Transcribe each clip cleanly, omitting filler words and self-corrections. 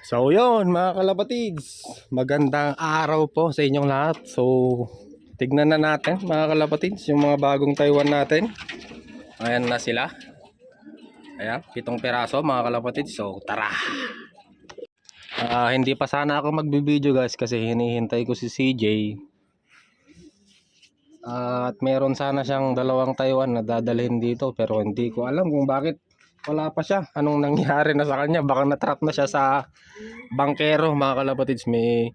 So yun mga kalapatids, magandang araw po sa inyong lahat. So tignan na natin mga kalapatids yung mga bagong Taiwan natin. Ayan na sila. Ayan, 7 peraso mga kalapatids. So tara. Hindi pa sana ako magbibideo guys kasi hinihintay ko si CJ. At meron sana siyang dalawang Taiwan na dadalhin dito pero hindi ko alam kung bakit wala pa siya. Anong nangyari na sa kanya? Baka natrap na siya sa bangkero mga kalapatids. May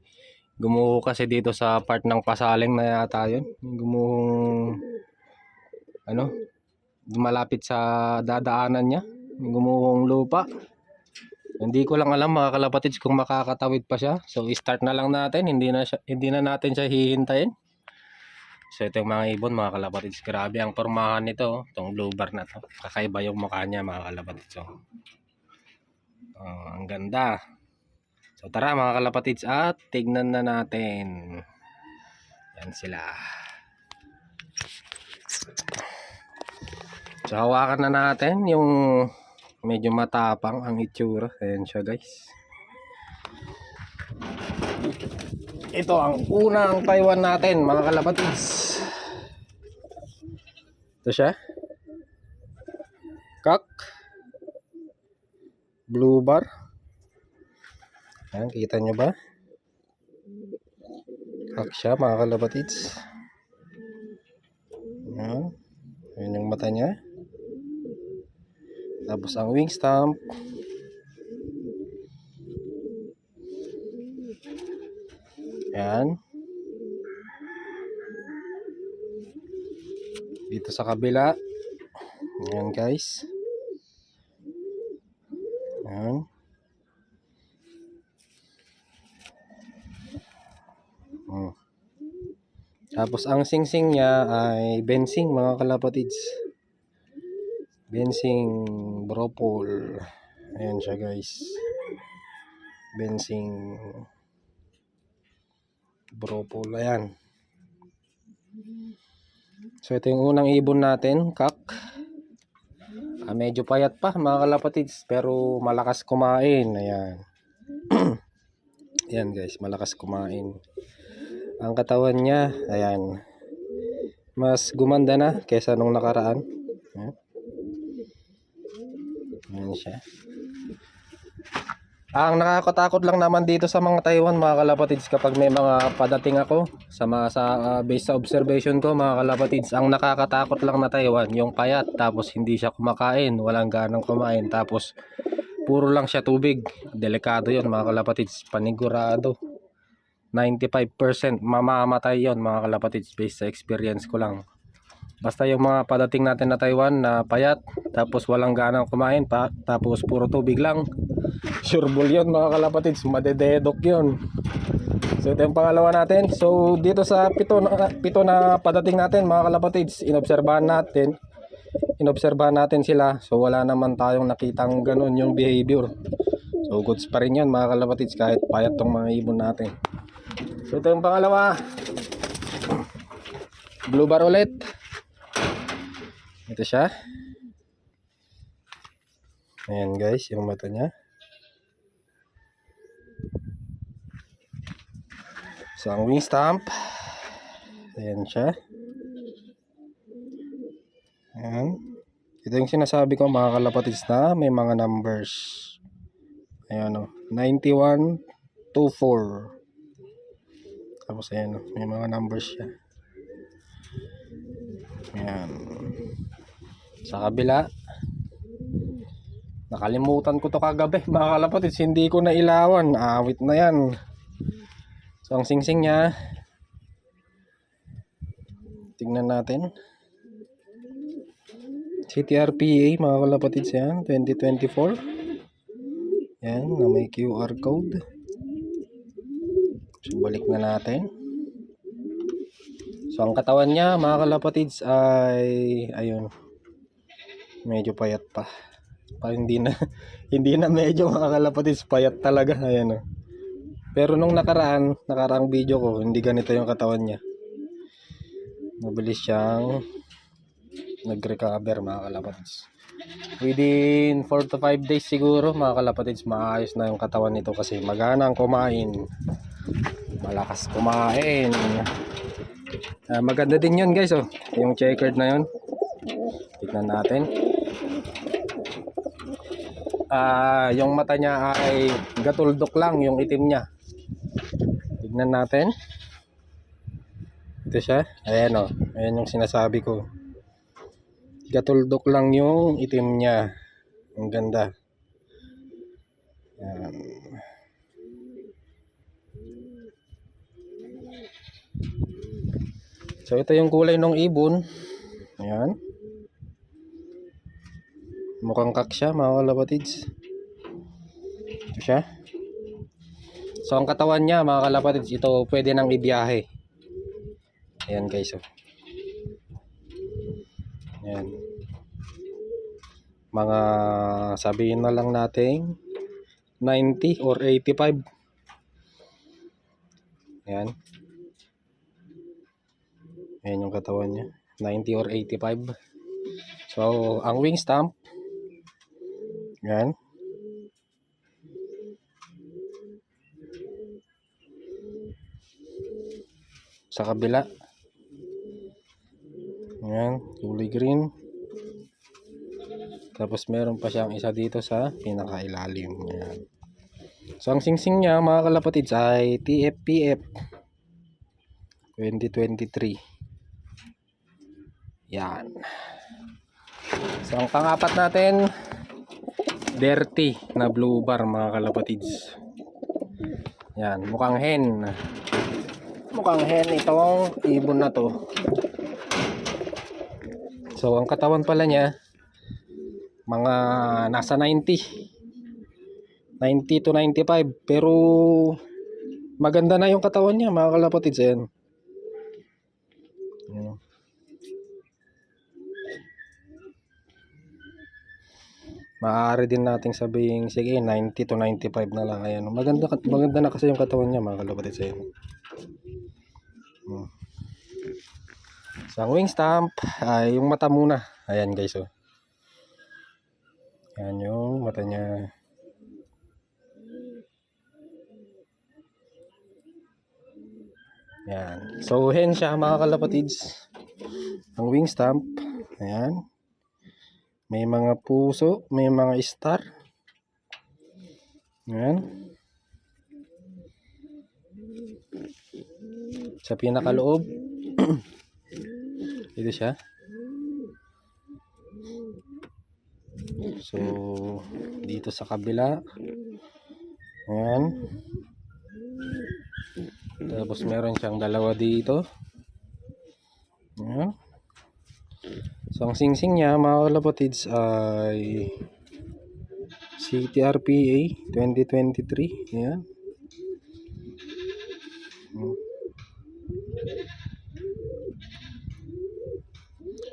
gumuho kasi dito sa part ng pasaling na yata yun. Gumuhong ano, malapit sa dadaanan niya. May gumuhong lupa. Hindi ko lang alam mga kalapatids kung makakatawid pa siya. So i-start na lang natin. Hindi na natin siya hihintayin. So ito yung mga ibon mga kalapatids. Grabe ang pormahan nito. Itong blue bar na to. Kakaiba yung mukha niya mga kalapatids. So, ang ganda. So tara mga kalapatids at tignan na natin. Yan sila. So hawakan na natin yung medyo matapang ang itsura. Ayan siya guys. Ito ang unang Taiwan natin mga kalapatids. Ito siya. Kak. Blue bar. Ayan, kita nyo ba? Kak siya mga kalapatids. Ayan. Ayan yung mata niya. Tapos ang wing stump. Ayan. Dito sa kabila. Ayan guys. Ayan. Tapos ang singsing niya ay bensing mga kalapatids. Bensing bropol. Ayan siya guys. Bensing bropol. Ayan. So ito yung unang ibon natin, kak. Medyo payat pa mga kalapatids pero malakas kumain. Ayan. Ayan guys, malakas kumain. Ang katawan niya, ayan, mas gumanda na kaysa nung nakaraan. Ayan siya. Ang nakakatakot lang naman dito sa mga Taiwan mga kalapatids, kapag may mga padating ako sa base sa observation ko mga kalapatids, ang nakakatakot lang na Taiwan yung payat, tapos hindi siya kumakain, walang ganang kumain, tapos puro lang siya tubig. Delikado yon mga kalapatids, panigurado 95% mamamatay yon mga kalapatids based sa experience ko lang. Basta yung mga padating natin na Taiwan na payat tapos walang ganang kumain pa, tapos puro tubig lang, sureball yun mga kalapatids, madededok yun. So ito yung pangalawa natin. So dito sa pito na padating natin mga kalapatids, inobserbahan natin sila. So wala naman tayong nakitang ganun yung behavior. So goods pa rin yun mga kalapatids kahit payat tong mga ibon natin. So ito yung pangalawa, blue bar ulit. Ito siya. Ayan guys, yung mata niya. So ang wing stump, ayan siya. Ayan. Ito yung sinasabi ko mga kalapatids na may mga numbers. Ayan o, 9124. Tapos ayan o, may mga numbers siya. Ayan. Sa kabila, nakalimutan ko to kagabi mga kalapatids, hindi ko na ilawan. Awit na yan. So ang singsing niya, tingnan natin. CTRPA mga kalapatids yan, 2024. Yan, na may QR code. So balik na natin. So ang katawan niya mga kalapatids ay ayun, medyo payat pa. Hindi na medyo mga kalapatids, payat talaga. Ayan o. Pero nung nakaraang video ko, hindi ganito yung katawan niya. Mabilis siyang nag-recover mga kalapatids. within 4 to 5 days siguro mga kalapatids, maayos na yung katawan nito kasi maganang kumain, malakas kumain. Maganda din yun guys, oh, yung checkered na yun. Tignan natin. Yung mata niya ay gatuldok lang, yung itim niya. Tignan natin. Ito siya. Ayan, oh, ayan yung sinasabi ko. Gatuldok lang yung itim niya. Ang ganda. Ayan. So ito yung kulay ng ibon. Ayan. Mukhang kak siya mga kalapatids. Ito siya. So ang katawan niya mga kalapatids, ito pwede nang ibiyahe. Ayan guys, oh. Ayan. Mga sabihin na lang natin 90 or 85. Ayan. Ayan yung katawan niya. 90 or 85. So, ang wing stamp. Ayan. Sa kabila. Ayan. Kulay green. Tapos meron pa siyang isa dito sa pinakailalim. Ayan. So, ang singsing niya mga kalapatids ay TFPF 2023. Yan. So ang pang-apat natin, dirty na blue bar mga kalapatids. Yan, mukhang hen. Mukhang hen itong ibon na to. So ang katawan pala niya mga nasa 90 to 95, pero maganda na yung katawan niya mga kalapatids. Ayan. Ayan. Maaari din nating sabihin, sige 90 to 95 na lang. Ayan. Maganda na kasi yung katawan niya mga kalapatids. Ayan. So ang wing stamp ay yung mata muna. Ayan guys, oh. Ayan yung mata niya. Ayan. So hen siya mga kalapatids. Ang wing stamp. Ayan. May mga puso, may mga star. Ayan. Sa pinakaloob. Ito siya. So, dito sa kabila. Ayan. Tapos meron siyang dalawa dito. Ayan. So ang singsing niya mga kalapatids ay CTRPA 2023. Ayan.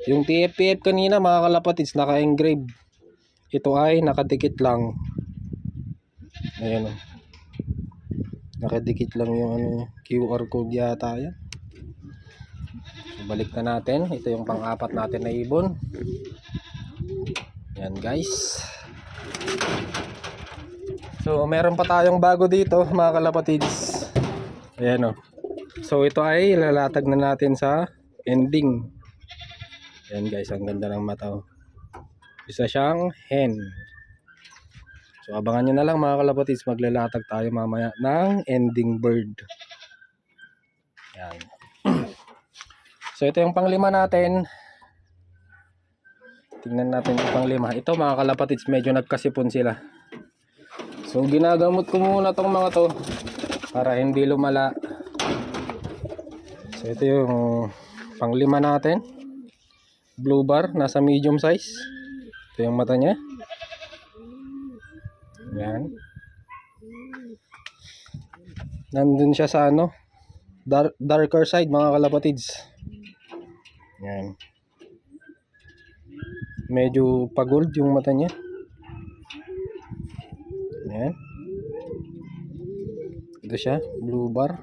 Yung TFPF kanina mga kalapatids naka-engrave. Ito ay nakadikit lang. Ayan, oh. Nakadikit lang yung QR code yata yan. Balik na natin. Ito yung pang-apat natin na ibon. Yan guys. So meron pa tayong bago dito mga kalapatids. Ayan, oh. So ito ay lalatag na natin sa ending. Yan guys, ang ganda ng mata, oh. Isa siyang hen. So abangan nyo na lang mga kalapatids, maglalatag tayo mamaya ng ending bird. Yan. So ito yung panglima natin. Tingnan natin yung panglima. Ito mga kalapatids, medyo nagkasipon sila. So ginagamot ko muna tong mga to para hindi lumala. So ito yung panglima natin. Blue bar, nasa medium size. Ito yung mata niya. Yan. Nandun siya sa darker side mga kalapatids. Yan. Medyo pagold yung mata niya. Yan. Ito siya, blue bar.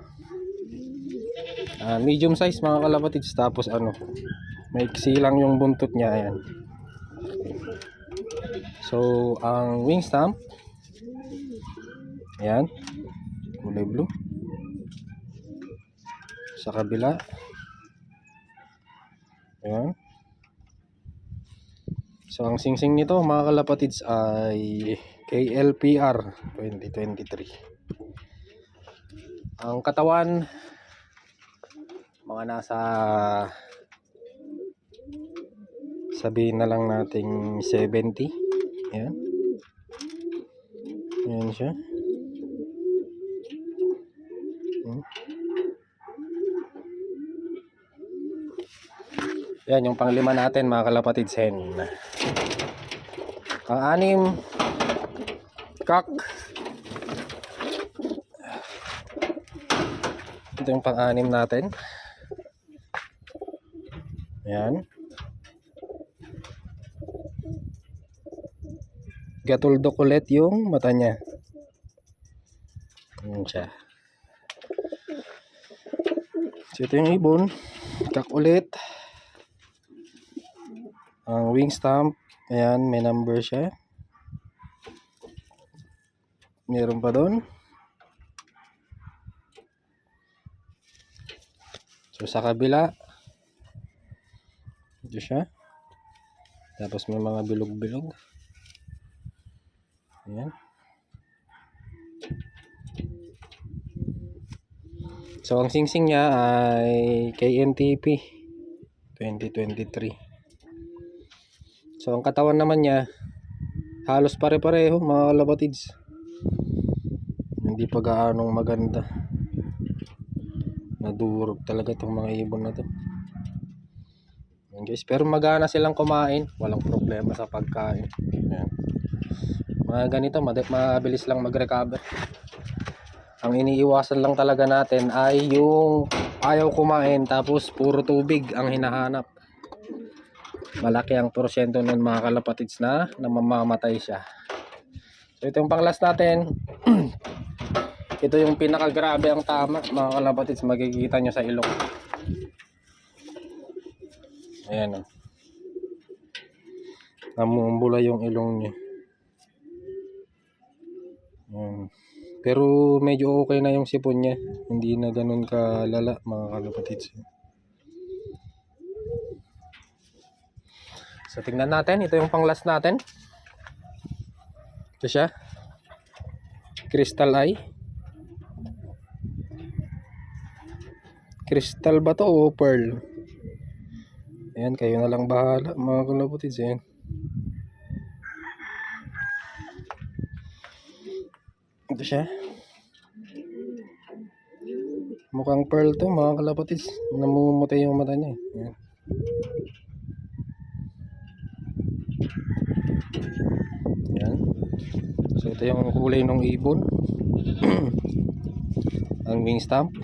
Medium size mga kalapatids. Tapos maiksi lang yung buntot niya. Ayan. So, ang wing stamp, ayan, kulay blue. Sa kabila, ayan. So, ang singsing nito mga kalapatids ay KLPR 2023. Ang katawan, mga nasa, sabihin na lang nating 70. Ayan. Ayan siya. Yan yung panglima natin mga kalapatids, hen. Pang-anim, cock. Ito yung pang-anim natin. Ayan. Gatuldok ulit yung mata niya. Ayan siya. So ito yung ibon. Cock ulit. Ang wing stamp, ayan, may number siya. Meron pa doon. So sa kabila, ito siya. Tapos may mga bilog-bilog. Ayan. So ang singsing niya ay KNTP 2023. So ang katawan naman niya halos pare-pareho mga kalapatids. Hindi pa gaanong maganda. Nadurog talaga itong mga ibon na to. Ayan guys, pero magana silang kumain, walang problema sa pagkain. Ayan. Mga ganito mabilis lang mag-recover. Ang iniiwasan lang talaga natin ay yung ayaw kumain tapos puro tubig ang hinahanap. Malaki ang porsyento nun mga kalapatids na mamamatay siya. So ito yung pang-last natin. Ito yung pinakagrabe ang tama mga kalapatids, makikita nyo sa ilong. Ayan o. Namumula yung ilong niya. Pero medyo okay na yung sipon niya. Hindi na ganun kalala mga kalapatids. So tingnan natin, ito yung pang-last natin. Ito siya. Crystal eye. Crystal ba to o pearl? Ayan, kayo na lang bahala mga kalapatids. Ayan. Ito siya. Mukhang pearl to mga kalapatids. Namumutay yung mata niya. Ayan. Ayan. So ito yung kulay ng ibon. Ang wing stamp.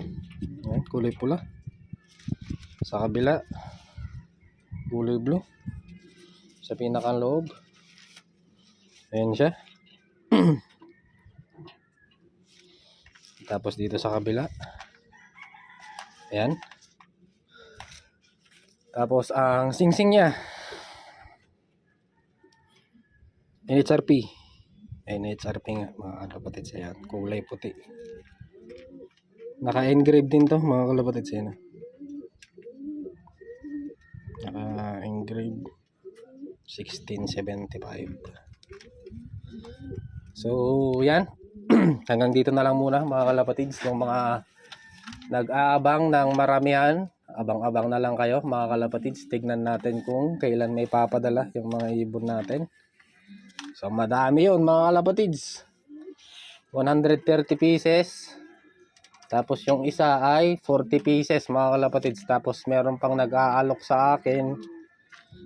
Ayan, kulay pula. Sa kabila, kulay blue. Sa pinakang loob, ayan siya. Tapos dito sa kabila, ayan. Tapos ang singsing niya, NHRP. NHRP nga mga kalapatids. Ayan, kulay puti. Naka-engrave din to mga kalapatids. Ayan. Naka-engrave 1675. So yan. Hanggang dito na lang muna mga kalapatids. Yung mga nag-aabang ng maramihan, abang-abang na lang kayo mga kalapatids. Tignan natin kung kailan may papadala yung mga ibon natin. So madami yun mga kalapatids. 130 pieces. Tapos yung isa ay 40 pieces mga kalapatids. Tapos meron pang nag-aalok sa akin.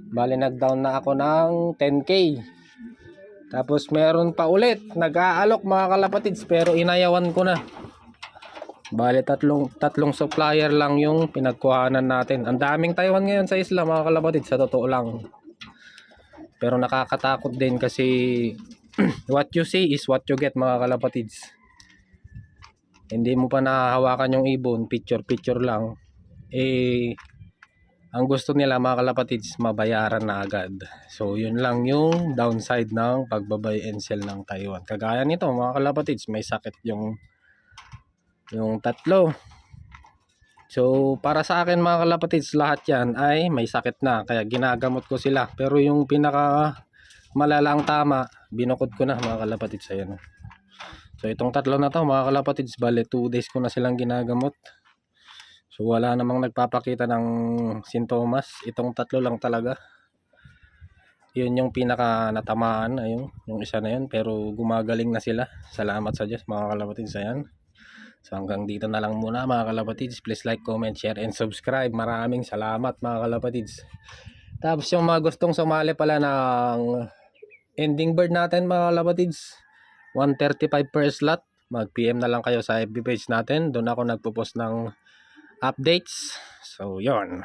Bali nag-down na ako ng 10k. Tapos meron pa ulit nag-aalok mga kalapatids, pero inayawan ko na. Bali tatlong supplier lang yung pinagkuhanan natin. Ang daming Taiwan ngayon sa isla mga kalapatids, sa totoo lang. Pero nakakatakot din kasi what you see is what you get mga kalapatids. Hindi mo pa nahahawakan yung ibon, picture lang. Ang gusto nila mga kalapatids, mabayaran na agad. So yun lang yung downside ng pagbabay and sell ng Taiwan. Kagaya nito mga kalapatids, may sakit yung tatlo. So para sa akin mga kalapatids, lahat yan ay may sakit na, kaya ginagamot ko sila. Pero yung pinaka malala ang tama, binukod ko na mga kalapatids. Ayan. So itong tatlo na to mga kalapatids, bale 2 days ko na silang ginagamot. So wala namang nagpapakita ng sintomas. Itong tatlo lang talaga. Yun yung pinaka natamaan, ayun, yung isa na yun, pero gumagaling na sila. Salamat sa Diyos mga kalapatids. Ayan. So hanggang dito na lang muna mga kalapatids. Please like, comment, share, and subscribe. Maraming salamat mga kalapatids. Tapos yung mga gustong sumali pala ng ending bird natin mga kalapatids, 135 per slot, mag PM na lang kayo sa FB page natin. Doon ako nagpo-post ng updates. So yon.